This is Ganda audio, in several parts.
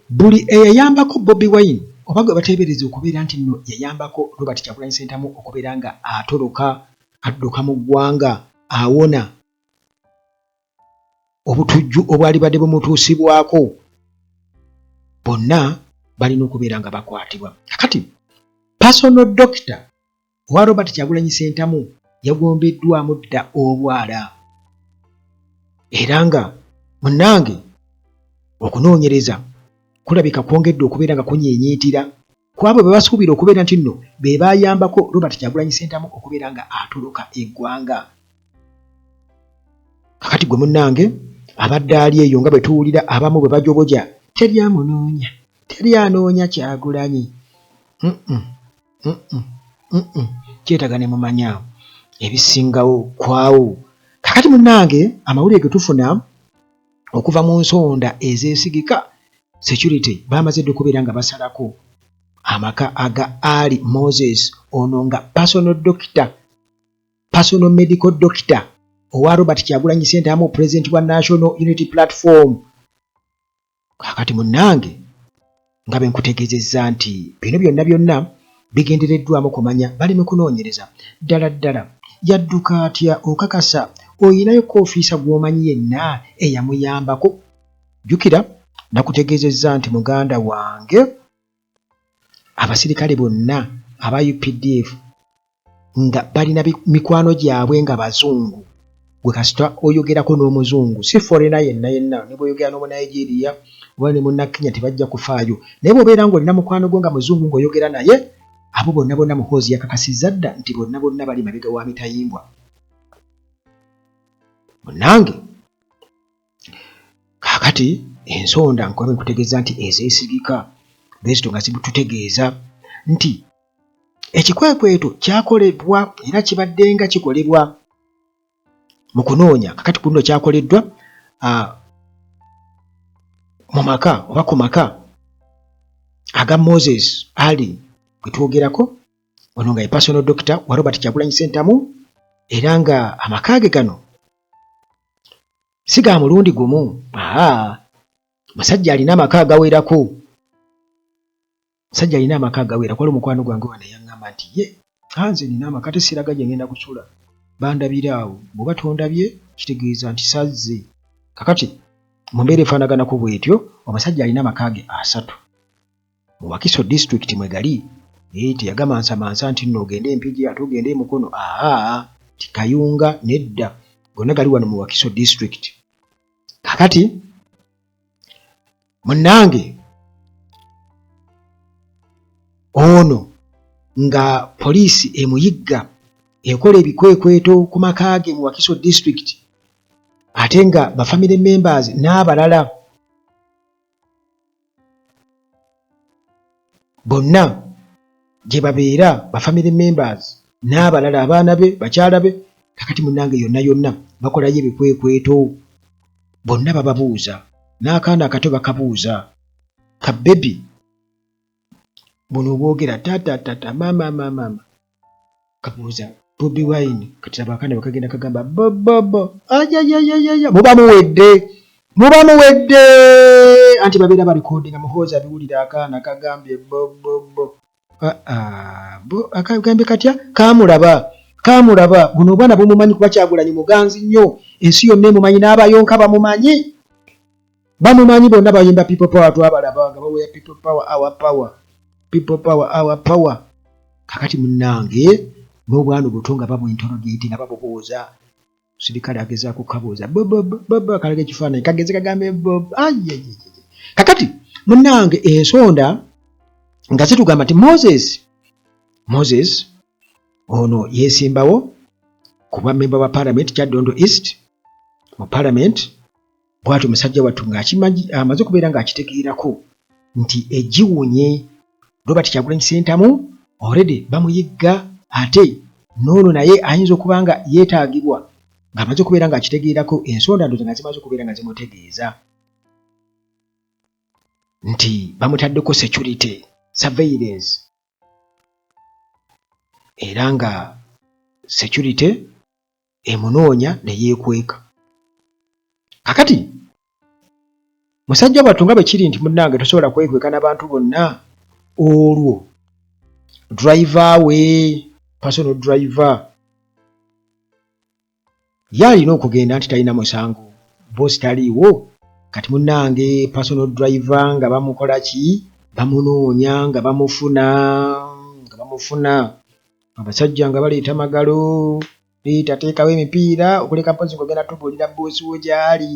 buli eyayambako Bobi Wine oba gwe bateebereza okubeera nti nno yayambako Robert Kyagulanyi Ssentamu okubeera nga atoloka adduka mu ggwanga awona obutujju obwali badde bumutuusibwako, bonna balina okubeera nga bakwatibwa. Kakati personal doctor owa Robert Kyagulanyi Ssentamu yagombeddwamu dda obwala, era nga munnange okunoonyereza kulabika kwongedde okubeera nga kunyeenyiitira ku abo be basuubira okubeera nti nno be baayambako Robert Kyagulanyi Ssentamu okubeera nga atoloka eggwanga. Kakati gwe munnange abadde ali eyo nga bwe tuwulira abamu bwe bajoboja, teri anoonya Kyagulanyi, kyetaaga ne mumanya ebisingawo kwawo. Kakati munnange amawulire ge tufuna okuva mu nsonda ezeesigika, security bamaze dde okubeera nga basalako amaka aga Ali Moses, ono nga personal medical doctor owa Robert Kyagulanyi Ssentamu, president wa National Unity Platform. Kakati munnange nga bwe nkutegeezezza nti bino byonna bigendereddwamu kumanya bali mu kunoonyereza ddala yadduka atya, okakasa oyinayo koofiisa gw'omanyi yenna eyamuyambako. Jjukira nakutegeezezza nti muganda wange abasirikale bonna aba UPDF nga balina mikwano gyabwe nga bazungu. Gwe kasita oyogerako n'omuzungu si forena yenna ne bw'oyogera n'omunayigeriya oba ne munnakenya tebajja kufaayo, naye bw'obeera ng'olina mukwano gwo nga muzungu ng'oyogera naye, abo bonna muhoozi yakakasizza dda nti bonna bali mabega wa mitayimbwa. Munnange kaakati ensonda nkuba nkutegeeza nti ezeesigika Beesito nga zitutegeeza nti ekikwekweto kyakolebwa era kibadde nga kikolebwa mu kunoonya. Kakati kuno kyakoleddwa mu maka oba ku maka aga Moses Ali gwe twogerako, ono nga ye personal doctor wa Robert Kyagulanyi Ssentamu, era nga amaka ge gano si ga mulundi gumu. Musajja alina amaka agawerako, wali omukwano gwange wana yaŋŋamba nti ye nze nina amaka tesiraga gye ngenda kusula, bandabira awo, bw'oba tondabye kitegeeza nti sazze. Kakati mu mbeera efaanaganako bw'etyo, omusajja alina amaka ge 3 mu Wakiso district mwe gali. Teyagamansamansa nti nno ogende Empigi ate ogende Mukono, ti Kayunga nedda, gonna gali wano mu Wakiso district. Kakati munnange ono nga poliisi emuyigga ekola ebikwekweto ku maka ge mu Wakiso district, ate nga ba family members n'abalala bonna gye babeera, ba family members n'abalala abaana be bakyala be. Kakati munnange yonna bakolayo ebikwekweto, bonna bababuuza, n'akaana akato bakabuuza, ka bebi buno bwogera tata mama kabuuza Bobi Wine, kati abakaana bakagenda kagamba bobobo ayayayaya muba muwedde anti babeera balikodinga muhoozi abiwulira akaana kagambye bobobo akagambye katya kamulaba buno obwana bumumanyi kuba Kyagulanyi muganzi nnyo, ensi yonna emumanyi n'abayonka bamumanyi bonna bayimba people power, twabalaba nga baweya people power our power. Kakati munnange n'obwana obuto nga babwintorogeti nga babubuuza, sirikale agezaako kukabuuza bobo kalaga ekifaananyi kageze kagambe bobo kakati munnange ensonda nga zitugamba nti Moses ono yeesimbawo kuba memba wa Parliament Kyaddondo East mu Parliament, bw'atyo musajja wattu ng'amaze okubeera ng'akitegeerako nti egiwunye Robert Kyagulanyi Ssentamu already bamuyigga, ate n'ono naye ayinza okuba nga yeetaagibwa, ng'amaze okubeera ng'akitegeerako. Ensonda ndoza nga zimaze okubeera nga zimutegeeza nti bamutaddeko security surveillance, era nga security emunoonya ne yeekweka. Kakati musajja wattu nga bwe kiri nti munnange tosobola kwekweka n'abantu bonna olwo driver we personal driver yalina okugenda nti talina musango bosi taliiwo kati munnange personal driver nga bamukola ki bamunoonya nga bamufuna abasajja nga baleeta magalo leeta teekawo emipiira okuleka mpozi ng'ogenda tubuulira bosi wo gy'ali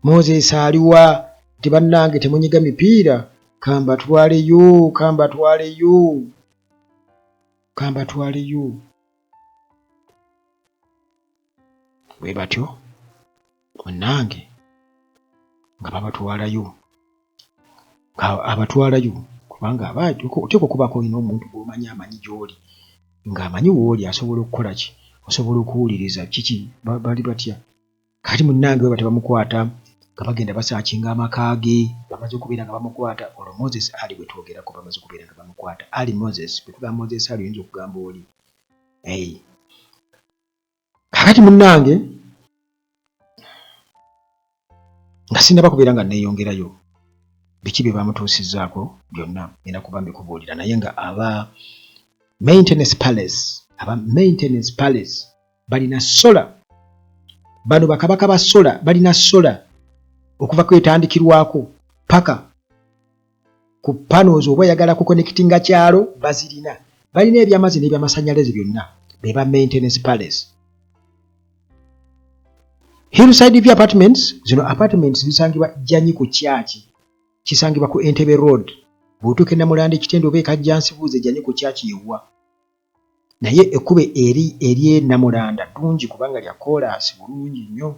Moses aliwa nti bannange temunyiga mipiira kamba twaleyo bwe batyo munnange nga babatwalayo kubanga oteeka okubaako olina omuntu gw'omanyi amanyi gy'oli ng'amanyi w'oli asobola okukola ki osobola okuwuliriza kiki bali batya kati munnange bwe batebamukwata nga bagenda basaakinga amaka ge bamaze okubeera nga bamukwata olwo Moses ali bwe twogerako bamaze okubeera nga bamukwata ali Moses bwe tugamba Moses ali oyinza okugamba oli kakati munnange nga sinaba kubeera nga neeyongerayo biki bye bamutuusizzaako byonna ngenda kuba mbikubuulira naye nga aba maintenance palace balina sola bano bakabaka ba sola balina sola okuva kwetandikirwako paka ku panels oba oyagala kuconnectinga kyalo bazirina balina ebyamazzi n'ebyamasanyalaze byonna be ba maintenance palace Hillside View Apartments zino apartments zisangibwa Jjanyi ku kyaki kisangibwa ku Entebbe Road bw'otuuka e Namulanda Kitende oba Kajjansibuuze Jjanyi ku kyaki yewa naye ekkube eri Namulanda ddungi kubanga lya koolaasi bulungi nnyo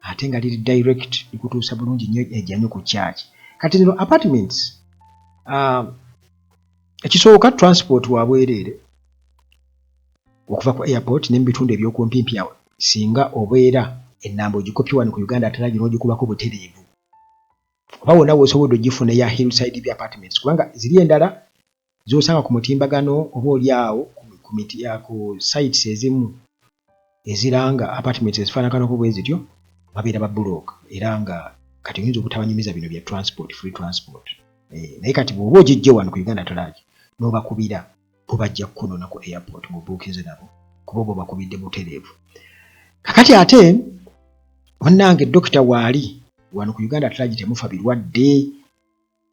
ate nga liri direct likutuusa bulungi nnyo Jjanyi ku kyaki kati zino apartments ekisooka transport wa bwereere okuva ku airport n'ebitundu ebyokumpimpi awo singa obeera ennamba ogikopya wano ku Uganda Atalaga n'ogikubako butereevu oba wonna w'osobodde ogifuna eya Hillside View Apartments kubanga ziri endala z'osanga ku mutimbagano oba oli awo ku sites ezimu eziranga apartments ezifaanakanako bwe zityo babeera ba block era nga kati oyinza obutabanyumiza bino bya transport free transport naye kati bw'oba ogijje wano ku Uganda Atalaga n'obakubira bubajja kukunona ku airport mubuukize nabo kuba oba obakubidde butereevu kakati ate munnange dokita waali wano ku Uganda Atalaga temufa birwadde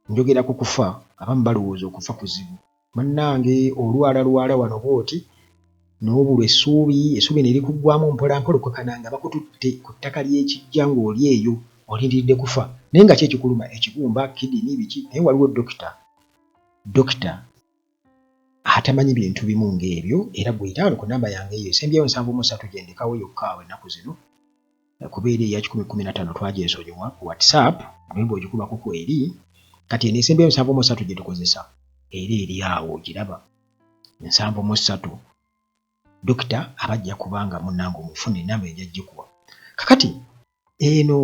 njogera ku kufa abamu balowooza okufa kuzibu munnange olwala wano bw'oti n'obulwa essuubi ne likuggwamu mpolampola okwekananga bakututte ku ttaka ly'ekijja ng'oli eyo olindiridde kufa naye nga kyekikuluma ekibumba kidini biki naye waliwo dokita atamanyi bintu bimu ng'ebyo era bw'oyitaano ku nnamba yange eyo esembyeyo 7 gyendekawo yokka awo ennaku zino kubeera eya 1015 twagyesonyiwa ku WhatsApp naye bw'ogikubako ku eri kati eno esembyeyo 7 gye tukozesa era eri awo ogiraba 7 dokita abajja kubanga munnange omufuna ennamba ejja gikuwa kakati eno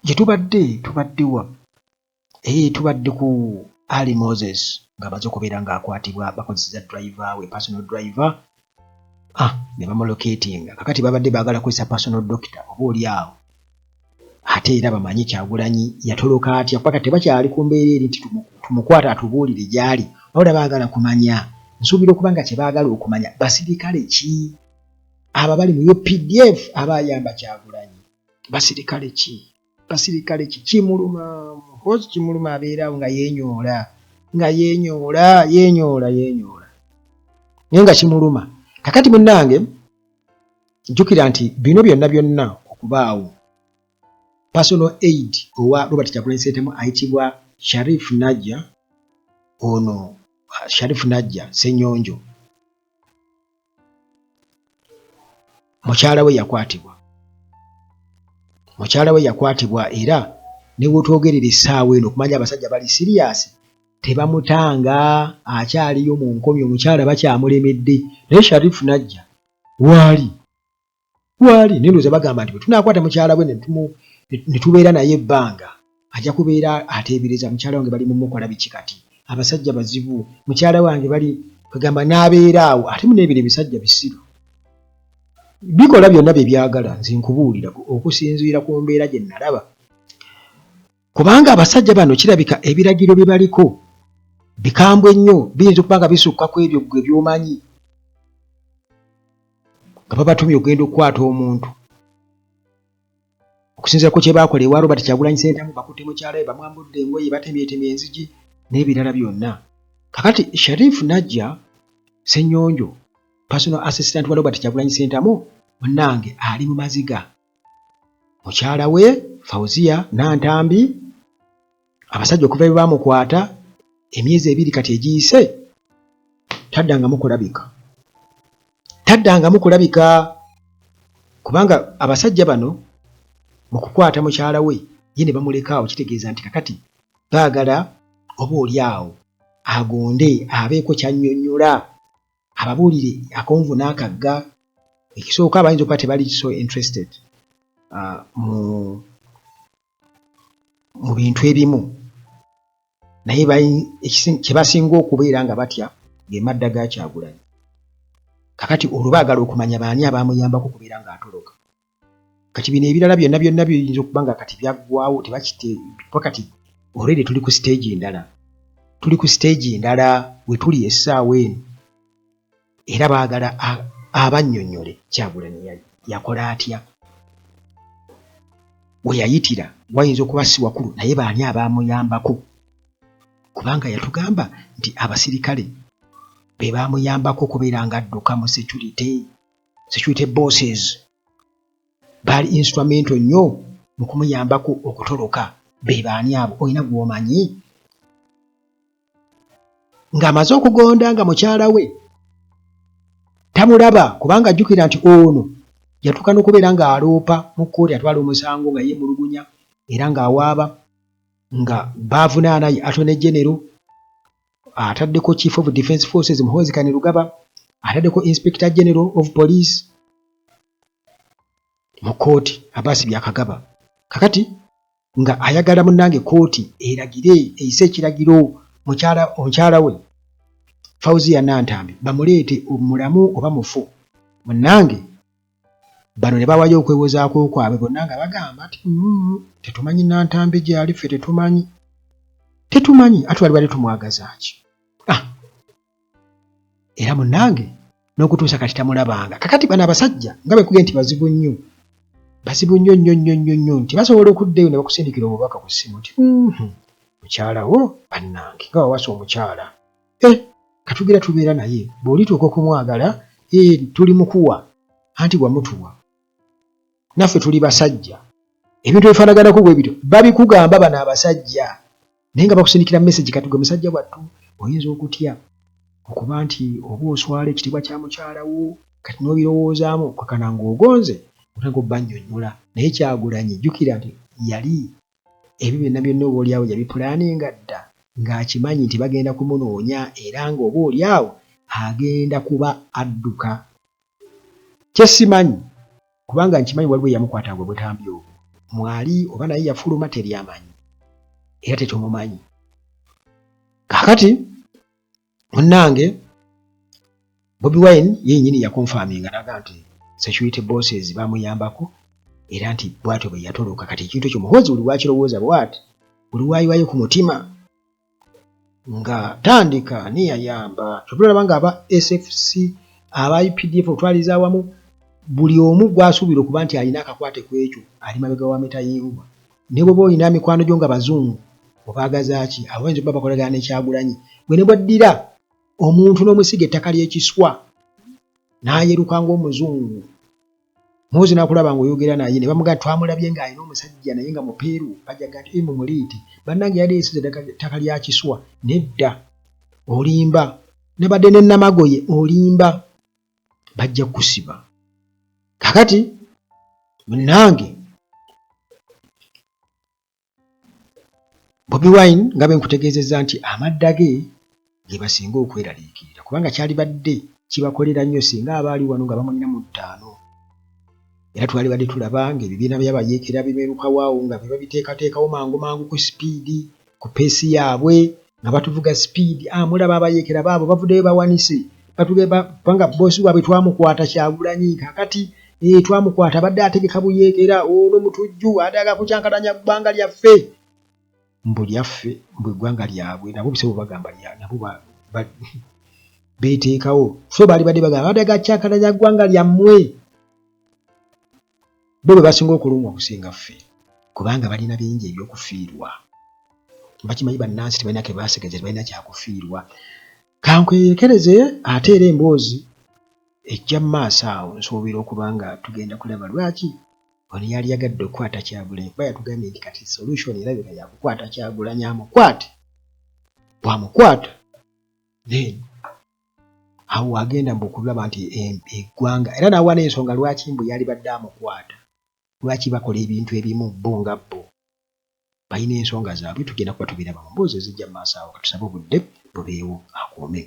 gye tubaddewa tubadde ku Ali Moses ng'amaze okubeera ng'akwatibwa bakozesa driver we personal driver ne bamolocatinga kakati babadde baagala kwesa personal doctor oba oli awo ate era bamanyi Kyagulanyi yatoloka atya paka tebakyali ku mbeera eri nti tumukwata atubuulire gy'ali wabula baagala kumanya nsuubira okuba nga kye baagala okumanya basirikale ki aba bali mu UPDF abayamba Kyagulanyi basirikale ki kimuluma abeerawo nga yeenyoola naye nga kimuluma kakati munnange jjukira nti bino byonna okubaawo personal aid owa Robert Kyagulanyi Ssentamu ayitibwa Sharif Najja ono Sharif Najja Ssenyonjo mukyala we yakwatibwa era ne wotwogerera essaawa eno okumanya abasajja bali serious tebamutanga akyaliyo mu nkomyo omukyala bakyamulemedde naye Sharif Najja waali nendoza bagamba nti bwe tunaakwata mukyala we ne tubeera naye ebbanga ajja kubeera ateebereza mukyala wange bali mumukola biki kati abasajja bazibu mukyala wange bali kagamba n'abeera awo ate muneebira ebisajja bisiru bikola byonna bye byagala nze nkubuulira okusinziira ku mbeera gye nalaba kubanga abasajja bano kirabika ebiragiro bye baliko bikambwe nnyo, biyinza okuba nga bisukka ku ebyo gwe by'omanyi nga babatumye okugenda okukwata omuntu okusinziira ku kye baakola ewa Robert Kyagulanyi Ssentamu, bakutte mukyala we bamwambudde engoye batemyetemye enzigi n'ebirala byonna. Kakati Shariff Najja Ssenyonjo, personal assistant wa Robert Kyagulanyi Ssentamu, munnange ali mu maziga. Mukyala we Fauzia Nantambi, abasajja okuva bwe baamukwata emyezi 2 kati egiyise, taddangamu kulabika kubanga abasajja bano mu kukwata mukyala we ye ne bamulekaawo, kitegeeza nti kakati baagala oba oli awo agonde abeeko kyannyonnyola, ababuulire akonvu n'akagga. Ekisooka abayinza okuba tebali so interested mu bintu ebimu, naye kye basinga okubeera nga batya ge madda ga Kyagulanyi. Kakati olwo baagala okumanya baani abaamuyambako okubeera ng'atoloka. Kati bino ebirala byonna biyinza okuba nga kati byaggwawo kati already tuli ku stage endala we tuli essaawa eno, era baagala abannyonnyole Kyagulanyi yakola atya, we yayitira wayinza okuba si wakulu, naye baani abaamuyambako, kubanga yatugamba nti abasirikale be baamuyambako okubeera nga adduka mu security bosses baali instrumental nnyo mu kumuyambako okutoloka. Be baani abo? Olina gw'omanyi ng'amaze okugonda nga mukyala we tamulaba, kubanga ajjukira nti ono yatuuka n'okubeera ng'aloopa mu kkooti atwala omusango nga yeemulugunya era ng'awaaba, nga baavunaana ye Attorney General, ataddeko Chief of Defence Forces Muhoozi Kainerugaba, ataddeko Inspector General of Police mu kkooti Abbas Byakagaba. Kakati nga ayagala munnange kkooti eragire eyise ekiragiro omukyala we Fauzia Nantambi bamuleete omulamu oba mufu. Munnange bano ne bawayo okwewozaako kwabwe bonna nga bagamba nti tetumanyi Nantambi gy'ali, ffe tetumanyi ate wali tumwagaza ki? Era munnange n'okutuusa kati tamulabanga. Kakati bano abasajja nga bwe kugenda nti bazibu nnyo nti basobola okuddayo ne bakusindikira obubaka ku ssimu nti mukyala wo bannange nga wawasa omukyala katugira tubeera naye bw'olituuka okumwagala tuli mukuwa anti wamutuwa, naffe tuli basajja, ebintu ebifaanaganako bwe bityo babikugamba bano abasajja, naye nga bakusindikira message kati gwe musajja wattu oyinza okutya okuba nti oba oswala ekitiibwa kya mukyala wo kati n'obirowoozaamu kakana ng'ogonze otanga obbannyonnyola. Naye Kyagulanyi jjukira nti yali ebyo byonna oba oliawo yabipulaaninga dda ng'akimanyi nti bagenda kumunoonya era ng'oba oliawo agenda kuba adduka. Kye simanyi kubanga nkimanyi waliwo eyamukwata gwe butambi obwo mwali oba naye yafuluma teryamanyi era tetumumanyi. Kakati munnange Bobi Wine yennyini yakonfaminga naga nti security bosses baamuyambako era nti bwatyo bwe yatoloka. Kati ekintu ekyo Muhoozi buli lwakirowooza bw'ati buli lwayiwayo ku mutima nga tandika niyayamba tobulaba nga aba SFC aba UPDF otwaliza awamu buli omu gwasuubira okuba nti alina akakwate ku ekyo ali mabega wa metayimbwa. Ne bw'oba olina mikwano gyo nga bazungu obaagaza ki abayinza okuba bakolagana ne Kyagulanyi gwe ne bwaddira omuntu n'omusiga ettaka ly'ekiswa n'ayeruka ng'omuzungu. Muhoozi n'akulaba ng'oyogera naye ne bamugamba twamulabye ng'alina omusajja naye nga mupeeru bajaga nti mumuliiti bannange yali esize ettaka lya kiswa. Nedda olimba ne badde ne Namagoye olimba bajja kukusiba. Kakati munnange Bobi Wine nga bwe nkutegeezezza nti amadda ge ge basinga okweraliikirira kubanga kyali badde kibakolera nnyo singa abaali wano nga bamunina mu 5. Era twali badde tulaba ng'ebibiina by'abayeekera bibeerukawaawo nga bye babiteekateekawo mangu ku sipiidi ku peesi yaabwe nga batuvuga sipiidi. Mulaba abayeekera baabo bavuddeyo bawanise kubanga boosi waabwe twamukwata Kyagulanyi. Kakati twamukwata badde ategeka buyeekera ono mutujju adaga kukyankalanya bbanga lyaffe mbu lyaffe mbu eggwanga lyabwe nabo bisebo bagamba nabo beeteekawo so baali badde bagamba badagakyakalaza ggwanga lyammwe bo bwe basinga okulumwa okusinga ffe kubanga balina bingi ebyokufiirwa bakimanyi bannansi tebalina ke baasigaza tebalina kyakufiirwa kankwerekereze ate era emboozi ejja mu maaso awo nsuubira okuba nga tugenda kulaba lwaki ono yali yagadde okukwata Kyagulanyi kuba yatugambye nti kati solution erabika yakukwata Kyagulanyi amukwate bw'amukwata then awo agenda mbu okulaba nti eggwanga era n'awa n'ensonga lwaki mbu yali badde amukwata lwaki bakola ebintu ebimu bo nga bo balina ensonga zaabwe tugenda kuba tubiraba mu mboozi ezijja mu maaso awo katusabe obudde bubeewo akuume